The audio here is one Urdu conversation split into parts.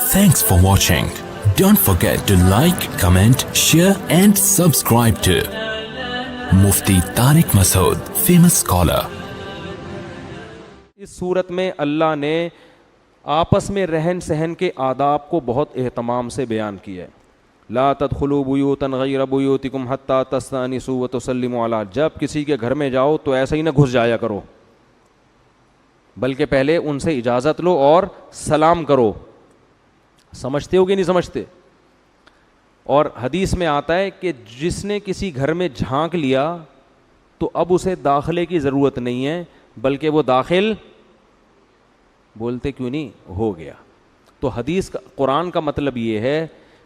Thanks for watching. Don't forget to like, comment, share and subscribe to Mufti Tariq Masood, famous scholar. اس صورت میں اللہ نے آپس میں رہن سہن کے آداب کو بہت اہتمام سے بیان کیا ہے. لا تدخلوا بیوتا غیر بیوتکم حتی تستأنسوا وتسلموا علی. جب کسی کے گھر میں جاؤ تو ایسا ہی نہ گھس جایا کرو, بلکہ پہلے ان سے اجازت لو اور سلام کرو. سمجھتے ہو کہ نہیں سمجھتے؟ اور حدیث میں آتا ہے کہ جس نے کسی گھر میں جھانک لیا تو اب اسے داخلے کی ضرورت نہیں ہے, بلکہ وہ داخل بولتے کیوں نہیں ہو گیا. تو حدیث کا, قرآن کا مطلب یہ ہے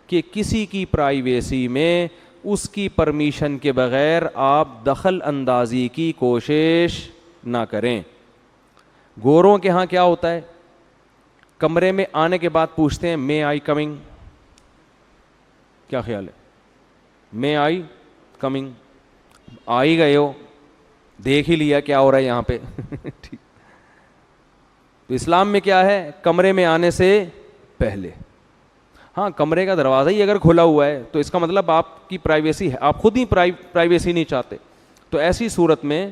کہ کسی کی پرائیویسی میں اس کی پرمیشن کے بغیر آپ دخل اندازی کی کوشش نہ کریں. گوروں کے ہاں کیا ہوتا ہے, کمرے میں آنے کے بعد پوچھتے ہیں مے آئی کمنگ. کیا خیال ہے؟ مے آئی کمنگ. آ ہی گئے ہو, دیکھ ہی لیا کیا ہو رہا ہے یہاں پہ. ٹھیک. تو اسلام میں کیا ہے, کمرے میں آنے سے پہلے, ہاں کمرے کا دروازہ ہی اگر کھلا ہوا ہے تو اس کا مطلب آپ کی پرائیویسی ہے, آپ خود ہی پرائیویسی نہیں چاہتے. تو ایسی صورت میں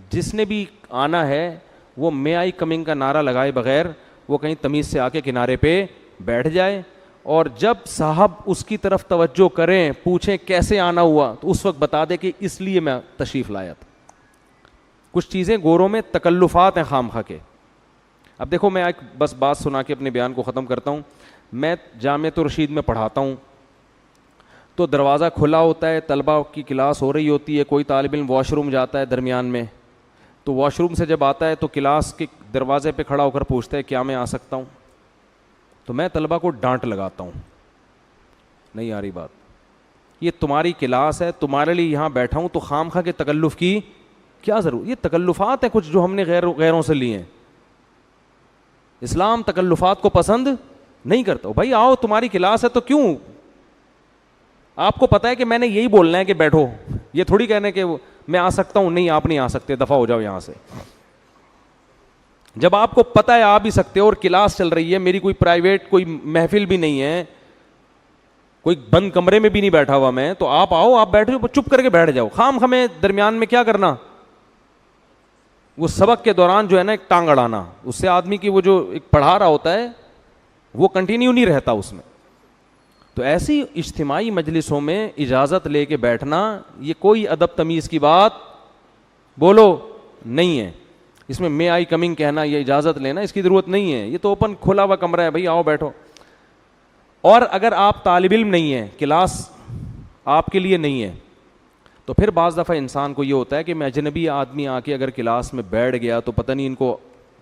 جس نے بھی آنا ہے وہ مے آئی کمنگ کا نعرہ لگائے بغیر وہ کہیں تمیز سے آ کے کنارے پہ بیٹھ جائے, اور جب صاحب اس کی طرف توجہ کریں, پوچھیں کیسے آنا ہوا, تو اس وقت بتا دے کہ اس لیے میں تشریف لایا تھا. کچھ چیزیں گوروں میں تکلفات ہیں خام خواہ کے. اب دیکھو میں ایک بس بات سنا کے اپنے بیان کو ختم کرتا ہوں. میں جامعۃ الرشید میں پڑھاتا ہوں تو دروازہ کھلا ہوتا ہے, طلبہ کی کلاس ہو رہی ہوتی ہے, کوئی طالب علم واش روم جاتا ہے درمیان میں, تو واش روم سے جب آتا ہے تو کلاس کے دروازے پہ کھڑا ہو کر پوچھتا ہے کیا میں آ سکتا ہوں. تو میں طلبہ کو ڈانٹ لگاتا ہوں, نہیں آ رہی بات, یہ تمہاری کلاس ہے, تمہارے لیے یہاں بیٹھا ہوں, تو خام خواہ کے تکلف کی کیا ضرورت. یہ تکلفات ہیں کچھ جو ہم نے غیروں سے لیے ہیں. اسلام تکلفات کو پسند نہیں کرتا. بھائی آؤ, تمہاری کلاس ہے تو کیوں, آپ کو پتا ہے کہ میں نے یہی بولنا ہے کہ بیٹھو, یہ تھوڑی کہنا ہے کہ میں آ سکتا ہوں, نہیں آپ نہیں آ سکتے, دفعہ ہو جاؤ یہاں سے. جب آپ کو پتا ہے آ بھی سکتے ہو اور کلاس چل رہی ہے, میری کوئی پرائیویٹ کوئی محفل بھی نہیں ہے, کوئی بند کمرے میں بھی نہیں بیٹھا ہوا میں, تو آپ آؤ, آپ بیٹھو, چپ کر کے بیٹھ جاؤ. خام ہمیں درمیان میں کیا کرنا, وہ سبق کے دوران جو ہے نا ایک ٹانگ اڑانا, اس سے آدمی کی وہ جو ایک پڑھا رہا ہوتا ہے وہ کنٹینیو نہیں رہتا اس میں. تو ایسی اجتماعی مجلسوں میں اجازت لے کے بیٹھنا یہ کوئی ادب تمیز کی بات بولو نہیں ہے. اس میں مے آئی کمنگ کہنا, یہ اجازت لینا, اس کی ضرورت نہیں ہے. یہ تو اوپن کھلا ہوا کمرہ ہے, بھائی آؤ بیٹھو. اور اگر آپ طالب علم نہیں ہیں, کلاس آپ کے لیے نہیں ہے, تو پھر بعض دفعہ انسان کو یہ ہوتا ہے کہ میں اجنبی آدمی آ کے اگر کلاس میں بیٹھ گیا تو پتہ نہیں ان کو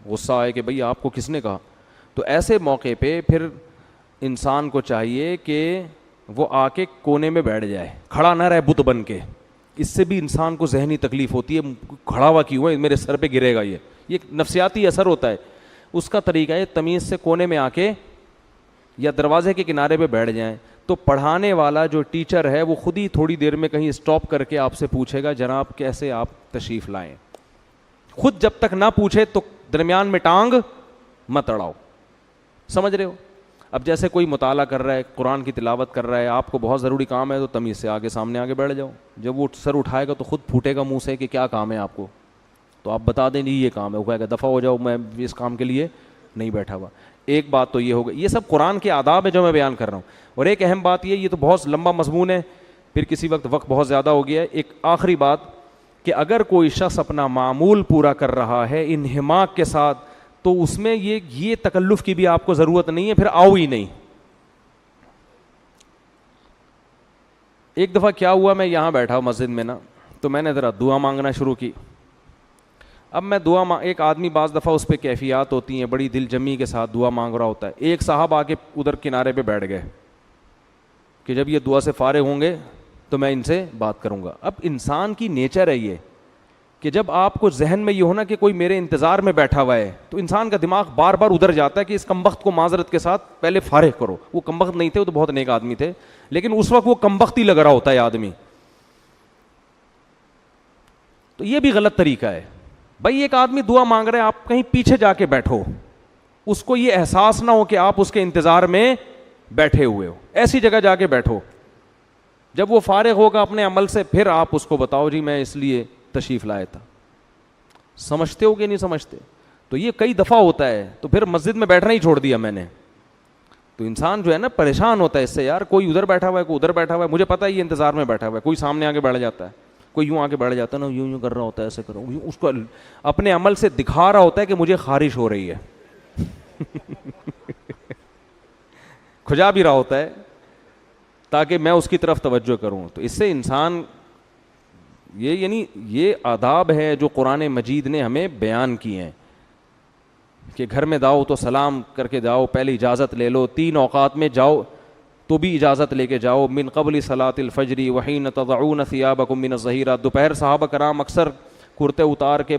غصہ آئے کہ بھئی آپ کو کس نے کہا. تو ایسے موقع پہ پھر انسان کو چاہیے کہ وہ آ کے کونے میں بیٹھ جائے, کھڑا نہ رہے بت بن کے. اس سے بھی انسان کو ذہنی تکلیف ہوتی ہے, کھڑا ہوا کیوں ہے, میرے سر پہ گرے گا, یہ ایک نفسیاتی اثر ہوتا ہے. اس کا طریقہ ہے تمیز سے کونے میں آ کے یا دروازے کے کنارے پہ بیٹھ جائیں. تو پڑھانے والا جو ٹیچر ہے وہ خود ہی تھوڑی دیر میں کہیں اسٹاپ کر کے آپ سے پوچھے گا جناب کیسے آپ تشریف لائیں. خود جب تک نہ پوچھے تو درمیان میں ٹانگ مت اڑاؤ. سمجھ رہے ہو؟ اب جیسے کوئی مطالعہ کر رہا ہے, قرآن کی تلاوت کر رہا ہے, آپ کو بہت ضروری کام ہے, تو تمیز سے آگے سامنے آگے بیٹھ جاؤ. جب وہ سر اٹھائے گا تو خود پھوٹے گا منہ سے کہ کیا کام ہے آپ کو, تو آپ بتا دیں نہیں یہ کام ہے, وہ کہے گا دفعہ ہو جاؤ, میں اس کام کے لیے نہیں بیٹھا ہوا. ایک بات تو یہ ہوگا, یہ سب قرآن کے آداب ہے جو میں بیان کر رہا ہوں. اور ایک اہم بات یہ تو بہت لمبا مضمون ہے, پھر کسی وقت بہت زیادہ ہو گیا ہے. ایک آخری بات کہ اگر کوئی شخص اپنا معمول پورا کر رہا ہے انہماک کے ساتھ, تو اس میں یہ تکلف کی بھی آپ کو ضرورت نہیں ہے, پھر آؤ ہی نہیں. ایک دفعہ کیا ہوا, میں یہاں بیٹھا مسجد میں نا, تو میں نے ذرا دعا مانگنا شروع کی. اب میں ایک آدمی بعض دفعہ اس پہ کیفیات ہوتی ہیں, بڑی دل جمی کے ساتھ دعا مانگ رہا ہوتا ہے. ایک صاحب آ کے ادھر کنارے پہ بیٹھ گئے کہ جب یہ دعا سے فارغ ہوں گے تو میں ان سے بات کروں گا. اب انسان کی نیچر ہے یہ کہ جب آپ کو ذہن میں یہ ہونا کہ کوئی میرے انتظار میں بیٹھا ہوا ہے, تو انسان کا دماغ بار بار ادھر جاتا ہے کہ اس کمبخت کو معذرت کے ساتھ پہلے فارغ کرو. وہ کمبخت نہیں تھے, وہ تو بہت نیک آدمی تھے, لیکن اس وقت وہ کمبخت ہی لگ رہا ہوتا ہے آدمی. تو یہ بھی غلط طریقہ ہے. بھائی ایک آدمی دعا مانگ رہے ہیں, آپ کہیں پیچھے جا کے بیٹھو, اس کو یہ احساس نہ ہو کہ آپ اس کے انتظار میں بیٹھے ہوئے ہو. ایسی جگہ جا کے بیٹھو, جب وہ فارغ ہوگا اپنے عمل سے پھر آپ اس کو بتاؤ جی میں اس لیے تشریف لایا تھا. سمجھتے ہو کہ نہیں سمجھتے؟ تو یہ کئی دفعہ ہوتا ہے, تو پھر مسجد میں بیٹھنا ہی چھوڑ دیا میں نے. تو انسان جو ہے نا پریشان ہوتا ہے اس سے, یار کوئی ادھر بیٹھا ہوا ہے, کوئی ادھر بیٹھا ہوا ہے, مجھے پتا ہے یہ انتظار میں بیٹھا ہوا ہے, کوئی سامنے آگے بیٹھ جاتا ہے, کوئی یوں آگے بیٹھ جاتا ہے نا, یوں کر رہا ہوتا ہے, ایسے کرو, اس کو اپنے عمل سے دکھا رہا ہوتا ہے کہ مجھے خارش ہو رہی ہے. کھجا بھی رہا ہوتا ہے تاکہ میں اس کی طرف توجہ کروں. تو اس سے انسان یہ یعنی یہ آداب ہے جو قرآن مجید نے ہمیں بیان کیے ہیں کہ گھر میں جاؤ تو سلام کر کے جاؤ, پہلے اجازت لے لو, 3 اوقات میں جاؤ تو بھی اجازت لے کے جاؤ, من قبل صلاۃ الفجر وحین تضعون ثیابکم من الظہیرہ. دوپہر صحابہ کرام اکثر کرتے اتار کے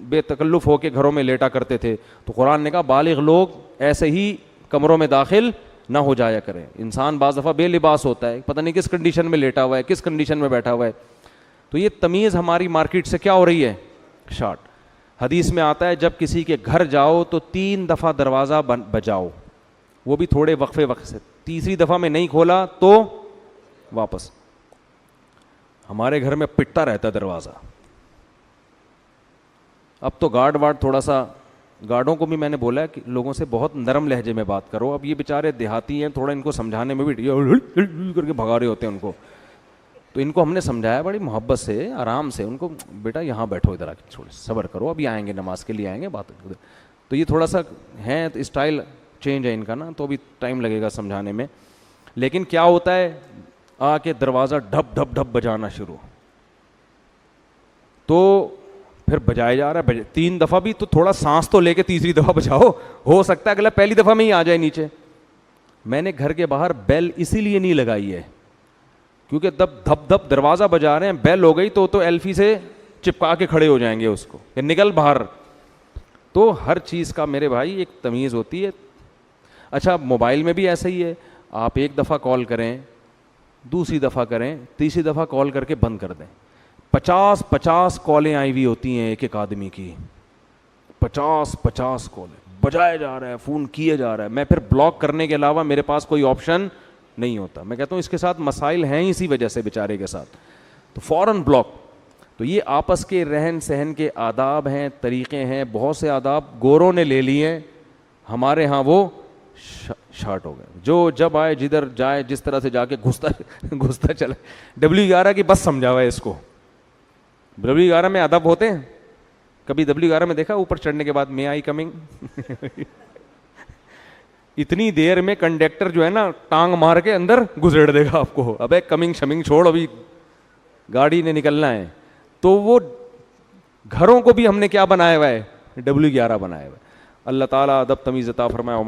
بے تکلف ہو کے گھروں میں لیٹا کرتے تھے, تو قرآن نے کہا بالغ لوگ ایسے ہی کمروں میں داخل نہ ہو جایا کریں. انسان بعض دفعہ بے لباس ہوتا ہے, پتہ نہیں کس کنڈیشن میں لیٹا ہوا ہے, کس کنڈیشن میں بیٹھا ہوا ہے. تو یہ تمیز ہماری مارکیٹ سے کیا ہو رہی ہے, شارٹ. حدیث میں آتا ہے جب کسی کے گھر جاؤ تو 3 دفعہ دروازہ بجاؤ, وہ بھی تھوڑے وقفے وقت سے, تیسری دفعہ میں نہیں کھولا تو واپس. ہمارے گھر میں پٹتا رہتا ہے دروازہ. اب تو گارڈ وارڈ تھوڑا سا, گارڈوں کو بھی میں نے بولا ہے کہ لوگوں سے بہت نرم لہجے میں بات کرو. اب یہ بیچارے دیہاتی ہیں, تھوڑا ان کو سمجھانے میں بھی کر کے بھگا رہے ہوتے ہیں ان کو, تو ان کو ہم نے سمجھایا بڑی محبت سے, آرام سے ان کو, بیٹا یہاں بیٹھو, ادھر آ کے تھوڑے صبر کرو, ابھی آئیں گے نماز کے لیے آئیں گے بات. تو یہ تھوڑا سا ہے اسٹائل چینج ہے ان کا نا, تو ابھی ٹائم لگے گا سمجھانے میں. لیکن کیا ہوتا ہے, آ کے دروازہ ڈھپ ڈھپ ڈھپ بجانا شروع, تو پھر بجائے جا رہا ہے 3 دفعہ بھی, تو تھوڑا سانس تو لے کے تیسری دفعہ بجاؤ, ہو سکتا ہے اگلا پہلی دفعہ میں ہی آ جائے نیچے. میں نے گھر کے باہر بیل اسی لیے نہیں لگائی ہے کیونکہ دب دھپ دھپ دروازہ بجا رہے ہیں, بیل ہو گئی تو ایلفی سے چپکا کے کھڑے ہو جائیں گے اس کو کہ نکل باہر. تو ہر چیز کا میرے بھائی ایک تمیز ہوتی ہے. اچھا موبائل میں بھی ایسا ہی ہے, آپ 1 دفعہ کال کریں, دوسری دفعہ کریں, تیسری دفعہ کال کر کے بند کر دیں. 50 کالیں آئی ہوئی ہوتی ہیں ایک آدمی کی, 50 کالیں بجایا جا رہا ہے, فون کیے جا رہا ہے. میں پھر بلاک کرنے کے علاوہ میرے پاس کوئی آپشن نہیں ہوتا. میں کہتا ہوں اس کے ساتھ مسائل ہیں اسی وجہ سے بیچارے کے ساتھ, تو فوراً بلاک. تو یہ آپس کے رہن سہن کے آداب ہیں, طریقے ہیں. بہت سے آداب گوروں نے لے لیے ہیں, ہمارے ہاں وہ شارٹ ہو گئے. جو جب آئے جدھر جائے جس طرح سے جا کے گھستا چلا. W11 کی بس سمجھا ہوا ہے اس کو. W11 میں ادب ہوتے ہیں, کبھی W11 میں دیکھا اوپر چڑھنے کے بعد میں آئی کمنگ اتنی دیر میں کنڈکٹر جو ہے نا ٹانگ مار کے اندر گزیڑ دے گا آپ کو, ابے کمنگ شمنگ چھوڑ, ابھی گاڑی نے نکلنا ہے. تو وہ گھروں کو بھی ہم نے کیا بنایا ہوا ہے, W11 بنایا ہوا ہے. اللہ تعالیٰ ادب تمیز عطا فرمائے.